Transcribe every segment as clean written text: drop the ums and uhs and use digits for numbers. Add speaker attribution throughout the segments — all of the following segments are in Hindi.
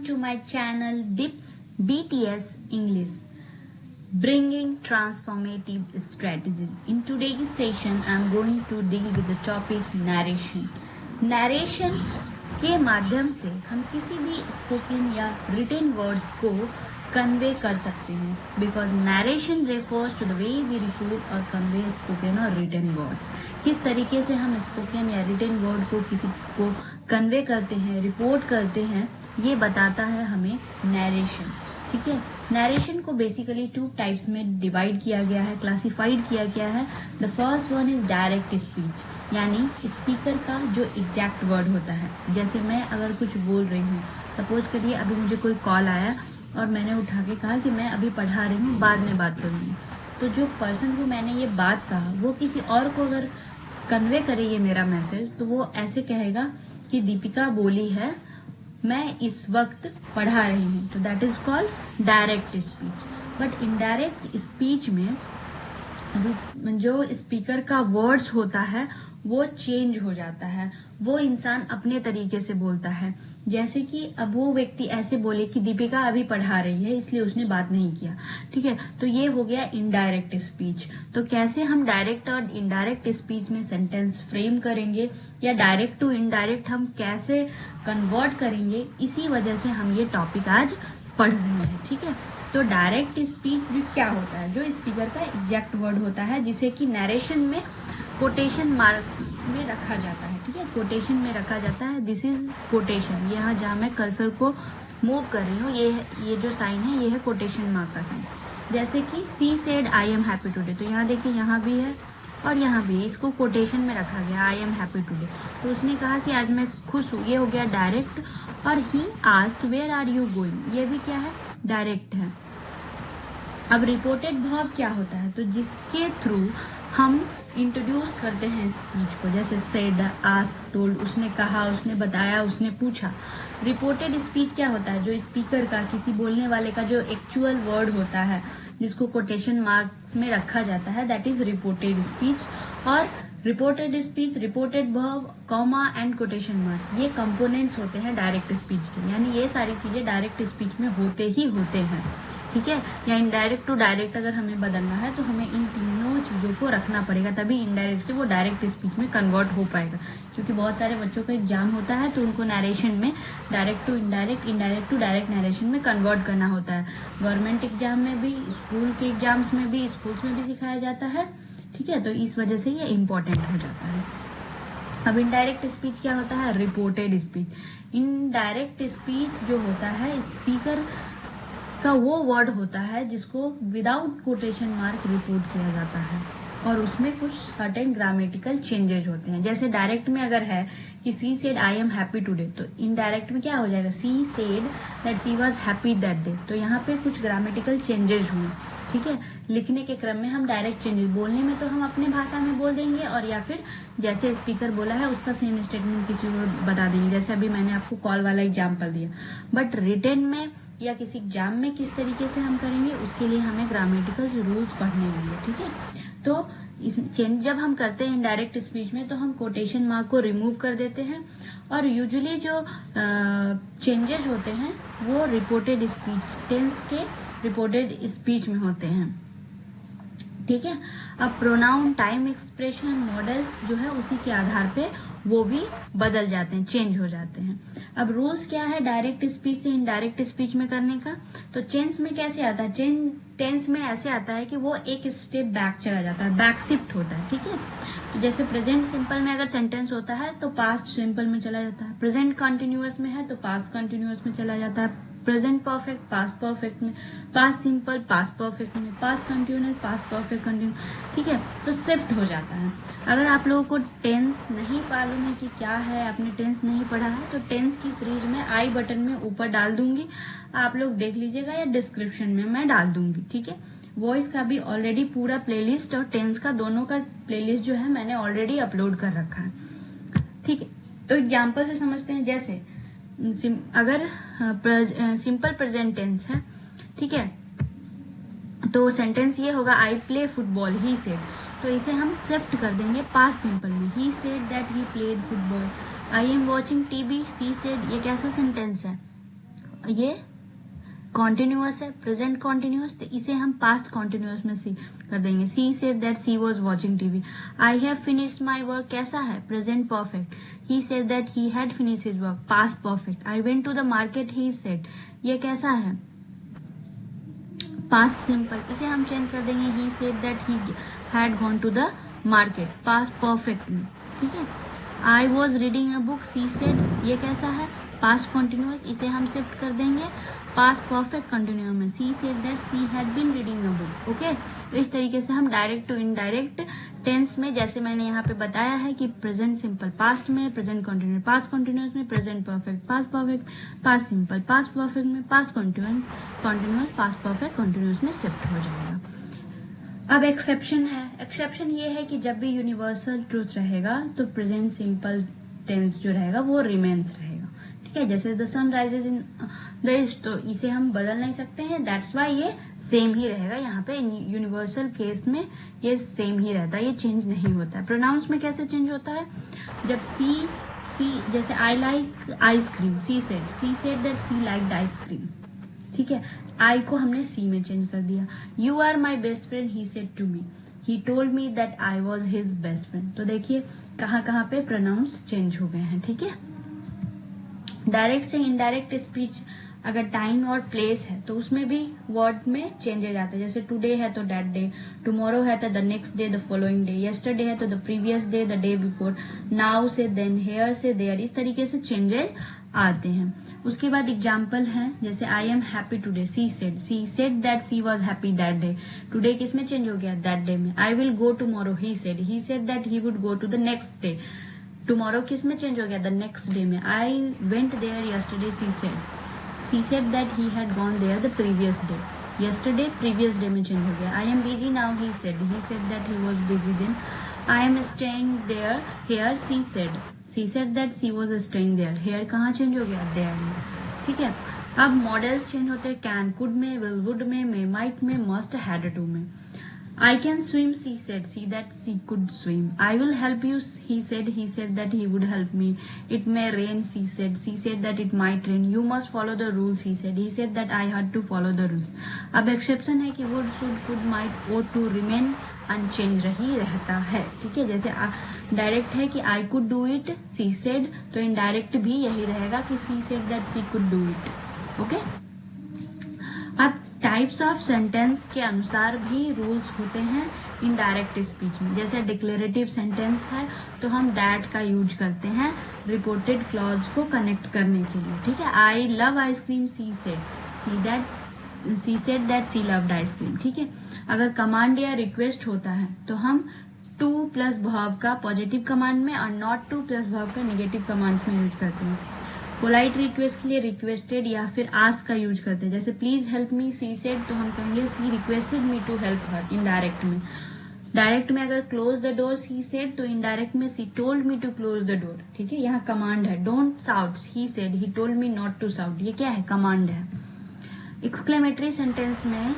Speaker 1: to my channel Dips BTS English, bringing transformative strategy. In today's session, I am going to deal with the topic narration. Narration के माध्यम से हम किसी भी स्पोकन या रिटन वर्ड्स को कन्वे कर सकते हैं, because narration refers to the way we report or convey spoken or written words. किस तरीके से हम स्पोकन या रिटन वर्ड को किसी को कन्वे करते हैं, रिपोर्ट करते हैं, ये बताता है हमें नरेशन. ठीक है, नरेशन को बेसिकली 2 टाइप्स में डिवाइड किया गया है, क्लासिफाइड किया गया है. The first one is direct speech, यानी स्पीकर का जो एग्जैक्ट वर्ड होता है. जैसे मैं अगर कुछ बोल रही हूँ, सपोज करिए अभी मुझे कोई कॉल आया और मैंने उठा के कहा कि मैं अभी पढ़ा रही हूँ, बाद में बात करूंगी. तो जो पर्सन को मैंने ये बात कहा वो किसी और को अगर कन्वे करे ये मेरा मैसेज, तो वो ऐसे कहेगा कि दीपिका बोली है मैं इस वक्त पढ़ा रही हूँ. तो that is called direct speech. But indirect speech में जो स्पीकर का वर्ड्स होता है वो चेंज हो जाता है. वो इंसान अपने तरीके से बोलता है. जैसे कि अब वो व्यक्ति ऐसे बोले कि दीपिका अभी पढ़ा रही है इसलिए उसने बात नहीं किया. ठीक है, तो ये हो गया इनडायरेक्ट स्पीच. तो कैसे हम डायरेक्ट और इनडायरेक्ट स्पीच में सेंटेंस फ्रेम करेंगे या डायरेक्ट टू इनडायरेक्ट हम कैसे कन्वर्ट करेंगे, इसी वजह से हम ये टॉपिक आज पढ़ रहे हैं. ठीक है, तो डायरेक्ट स्पीच जो क्या होता है, जो स्पीकर का एग्जैक्ट वर्ड होता है जिसे कि नरेशन में कोटेशन मार्क में रखा जाता है. ठीक है, कोटेशन में रखा जाता है. This is quotation. यहाँ जहाँ मैं कर्सर को मूव कर रही हूँ, ये जो साइन है ये है कोटेशन मार्क का साइन. जैसे कि she said I am happy today, तो यहाँ देखिए यहाँ भी है और यहाँ भी, इसको कोटेशन में रखा गया आई एम हैप्पी टुडे. तो उसने कहा कि आज मैं खुश हूँ, ये हो गया डायरेक्ट. और he asked where are you going, ये भी क्या है, डायरेक्ट है. अब रिपोर्टेड वर्ब क्या होता है, तो जिसके थ्रू हम इंट्रोड्यूस करते हैं स्पीच को. जैसे सेड, आस्क, टोल्ड, उसने कहा, उसने बताया, उसने पूछा. रिपोर्टेड स्पीच क्या होता है, जो स्पीकर का, किसी बोलने वाले का जो एक्चुअल वर्ड होता है जिसको कोटेशन मार्क्स में रखा जाता है, दैट इज रिपोर्टेड स्पीच. और reported speech, reported verb, comma and quotation mark, ये कंपोनेंट्स होते हैं डायरेक्ट स्पीच के. यानी ये सारी चीजें डायरेक्ट स्पीच में होते ही होते हैं. ठीक है, या इनडायरेक्ट टू डायरेक्ट अगर हमें बदलना है तो हमें इन तीनों चीजों को रखना पड़ेगा, तभी इनडायरेक्ट से वो डायरेक्ट स्पीच में कन्वर्ट हो पाएगा. क्योंकि बहुत सारे बच्चों का एग्जाम होता है तो उनको नरेशन में direct to indirect, indirect to direct narration में कन्वर्ट करना होता है. गवर्नमेंट एग्जाम में भी, स्कूल के एग्जाम्स में भी, स्कूल्स में भी सिखाया जाता है. ठीक है, तो इस वजह से ये इम्पोर्टेंट हो जाता है. अब इनडायरेक्ट स्पीच क्या होता है, रिपोर्टेड स्पीच. इनडायरेक्ट स्पीच जो होता है, स्पीकर का वो वर्ड होता है जिसको विदाउट कोटेशन मार्क रिपोर्ट किया जाता है और उसमें कुछ सर्टेन ग्रामेटिकल चेंजेस होते हैं. जैसे डायरेक्ट में अगर है कि she said I am happy today, तो इनडायरेक्ट में क्या हो जाएगा, सी said that she was happy that day. तो यहाँ पे कुछ ग्रामेटिकल चेंजेस हुए. ठीक है, लिखने के क्रम में हम डायरेक्ट चेंजेस, बोलने में तो हम अपने भाषा में बोल देंगे और या फिर जैसे स्पीकर बोला है उसका सेम स्टेटमेंट किसी को बता देंगे. जैसे अभी मैंने आपको कॉल वाला एग्जाम्पल दिया. बट रिटन में या किसी एग्जाम में किस तरीके से हम करेंगे, उसके लिए हमें ग्रामेटिकल रूल्स पढ़ने होंगे. ठीक है, तो इस चेंज जब हम करते हैं इनडायरेक्ट स्पीच में तो हम कोटेशन मार्क को रिमूव कर देते हैं. और यूजुअली जो चेंजेस होते हैं वो रिपोर्टेड स्पीच, टेंस के रिपोर्टेड स्पीच में होते हैं. ठीक है, अब प्रोनाउन, टाइम, एक्सप्रेशन, मॉडल्स जो है उसी के आधार पे वो भी बदल जाते हैं, चेंज हो जाते हैं. अब रूल्स क्या है डायरेक्ट स्पीच से इनडायरेक्ट स्पीच में करने का, तो टेंस में कैसे आता है, टेंस में ऐसे आता है कि वो एक स्टेप बैक चला जाता है, बैक शिफ्ट होता है. ठीक है, जैसे प्रेजेंट सिंपल में अगर सेंटेंस होता है तो पास्ट सिंपल में चला जाता है. प्रेजेंट कंटिन्यूअस में है तो पास्ट कंटिन्यूअस में चला जाता है. प्रेजेंट परफेक्ट पास्ट परफेक्ट में, पास्ट सिंपल पास्ट परफेक्ट में, past continuous past perfect continuous. ठीक है, तो शिफ्ट हो जाता है. अगर आप लोगों को टेंस नहीं मालूम है कि क्या है, आपने टेंस नहीं पढ़ा है, तो टेंस की सीरीज में आई बटन में ऊपर डाल दूंगी, आप लोग देख लीजिएगा, या डिस्क्रिप्शन में मैं डाल दूंगी. ठीक है, वॉइस का भी ऑलरेडी पूरा प्लेलिस्ट और टेंस का दोनों का प्लेलिस्ट जो है मैंने ऑलरेडी अपलोड कर रखा है. ठीक है, तो एग्जाम्पल से समझते हैं. जैसे अगर सिंपल प्रेजेंट टेंस है, ठीक है, तो सेंटेंस ये होगा I play football, he said. तो इसे हम शिफ्ट कर देंगे पास्ट सिंपल में, ही said that he played football. I am watching TV, C said. ये कैसा सेंटेंस है, ये कॉन्टिन्यूअस है, प्रेजेंट कॉन्टिन्यूअस, तो इसे हम पास्ट कॉन्टिन्यूअस में सी कर देंगे। She said that she was watching TV. I have finished my work कैसा है, present perfect. He said that he had finished his work, past perfect. I went to the market, he said, ये कैसा है, पास्ट सिंपल, इसे हम चेंज कर देंगे। He said that he had gone to the market, past perfect में, ठीक है। I was reading a book, she said, ये कैसा है, पास्ट कॉन्टिन्यूअस, इसे हम शिफ्ट कर देंगे पास्ट परफेक्ट कंटिन्यूअस में। She said that she had been reading a book, okay. तो इस तरीके से हम डायरेक्ट टू इनडायरेक्ट टेंस में, जैसे मैंने यहाँ पे बताया है कि प्रेजेंट सिंपल पास्ट में, प्रेजेंट कॉन्टिन्यूअस पास्ट कॉन्टिन्यूअस में, present perfect past perfect, past simple past perfect में, past continuous past perfect continuous में शिफ्ट हो जाएगा। अब एक्सेप्शन है। एक्सेप्शन ये है कि जब भी यूनिवर्सल ट्रूथ रहेगा तो प्रेजेंट सिंपल टेंस जो रहेगा वो रिमेन्स रहेगा, ठीक है। जैसे the sun rises in the east, तो इसे हम बदल नहीं सकते हैं, दैट्स वाई ये सेम ही रहेगा। यहाँ पे यूनिवर्सल केस में ये सेम ही रहता है, ये चेंज नहीं होता है। प्रोनाउंस में कैसे चेंज होता है, जब सी जैसे I like ice cream, she said that she liked ice cream, ठीक है। आई को हमने सी में चेंज कर दिया। You are my best friend, he said to me, he told me that I was his best friend. तो देखिए कहाँ पे प्रोनाउंस चेंज हो गए हैं, ठीक है। डायरेक्ट से इनडायरेक्ट स्पीच अगर टाइम और प्लेस है तो उसमें भी वर्ड में चेंजेस आते हैं। जैसे टुडे है तो दैट डे, टुमारो है तो the next day, the following day, yesterday है तो the previous day, the day before, now से देन, हेयर से देयर, इस तरीके से चेंजेस आते हैं। उसके बाद एग्जाम्पल है, जैसे I am happy today, she said that she was happy that day. Today किस में चेंज हो गया, दैट डे में। I will go tomorrow, he said that he would go to the next day. Tomorrow किस में चेंज हो गया, द नेक्स्ट डे में। I went there yesterday, she said that he had gone there the previous day. Yesterday previous day में चेंज हो गया। आई am busy now, he said that he was busy then. I am staying there here, she said that she was staying there. Here कहाँ चेंज हो गया, देयर में, ठीक है। अब मॉडल्स चेंज होते हैं, कैन कुड में, विल वुड में, मे माइट में, मस्ट हैड टू में। I can swim, she said that she could swim. I will help you, he said that he would help me. It may rain, she said that it might rain. You must follow the rules, he said that I had to follow the rules. अब एक्सेप्शन है कि would, should, could, might, ought to remain unchanged ही रहता है, ठीक है। जैसे डायरेक्ट है कि I could do it, she said, तो इनडायरेक्ट भी यही रहेगा कि she said that she could do it, okay. अब टाइप्स ऑफ सेंटेंस के अनुसार भी रूल्स होते हैं इनडायरेक्ट स्पीच में। जैसे डिक्लेरेटिव सेंटेंस है तो हम दैट का यूज करते हैं रिपोर्टेड क्लॉज को कनेक्ट करने के लिए, ठीक है। I love ice cream, she said that she loved ice cream, ठीक है। अगर कमांड या रिक्वेस्ट होता है तो हम टू प्लस वर्ब का पॉजिटिव कमांड में और नॉट टू प्लस वर्ब का नेगेटिव कमांड्स में यूज करते हैं। पोलाइट रिक्वेस्ट के लिए रिक्वेस्टेड या फिर आस्क का यूज करते हैं। जैसे please help me, she said, तो हम कहेंगे she requested me to help her, indirect में। डायरेक्ट में अगर close the door, she said, तो इनडायरेक्ट में she told me to close the door, ठीक है। यहाँ कमांड है। Don't shout, he said, he told me not to shout, ये क्या है, कमांड है। एक्सक्लेमेटरी सेंटेंस में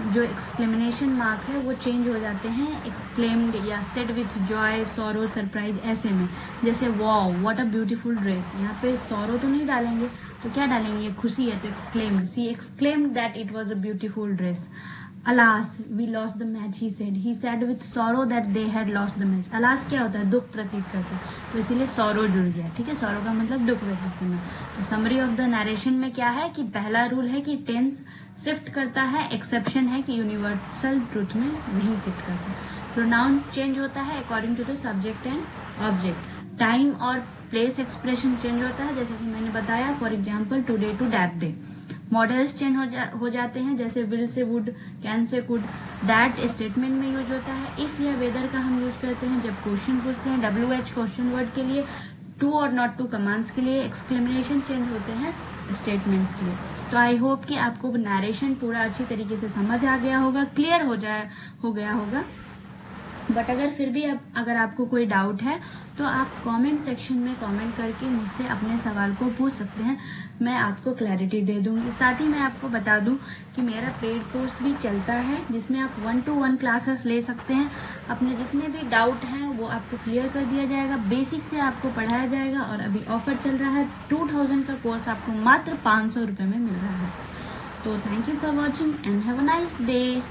Speaker 1: जो एक्सक्लेमेशन मार्क है वो चेंज हो जाते हैं एक्सक्लेम्ड या said with Joy, sorrow, surprise, ऐसे में। जैसे wow what a beautiful dress, यहाँ पे सॉरो तो नहीं डालेंगे तो क्या डालेंगे, खुशी है तो exclaimed, she exclaimed that it was a beautiful dress. Alas we lost the match, he said with sorrow that they had lost the match. Alas क्या होता है, दुख प्रतीत करता है, तो इसीलिए सॉरो जुड़ गया, ठीक है। सॉरो का मतलब दुख व्यतीत करना। तो समरी ऑफ द नरेशन में क्या है कि पहला रूल है कि टेंस शिफ्ट करता है, एक्सेप्शन है कि यूनिवर्सल ट्रूथ में नहीं शिफ्ट करता। प्रोनाउन चेंज होता है according to the subject and object. Time और प्लेस एक्सप्रेशन चेंज होता है, जैसे कि मैंने बताया, for example today to that day. Models change हो जाते हैं, जैसे विल से वुड, कैन से कुड। दैट स्टेटमेंट में यूज होता है। इफ या वेदर का हम यूज करते हैं जब क्वेश्चन पूछते हैं। WH क्वेश्चन वर्ड के लिए, टू और नॉट टू कमांड्स के लिए। एक्सक्लेमेशन चेंज होते हैं स्टेटमेंट्स के लिए। तो आई होप कि आपको नरेशन पूरा अच्छी तरीके से समझ आ गया होगा, क्लियर हो गया होगा। बट अगर फिर भी अगर आपको कोई डाउट है तो आप कमेंट सेक्शन में कमेंट करके मुझसे अपने सवाल को पूछ सकते हैं, मैं आपको क्लैरिटी दे दूंगी। साथ ही मैं आपको बता दूं कि मेरा पेड कोर्स भी चलता है जिसमें आप 1-to-1 क्लासेस ले सकते हैं। अपने जितने भी डाउट हैं वो आपको क्लियर कर दिया जाएगा, बेसिक से आपको पढ़ाया जाएगा। और अभी ऑफर चल रहा है, 2000 का कोर्स आपको मात्र 500 रुपये में मिल रहा है। तो thank you for watching and have a nice day.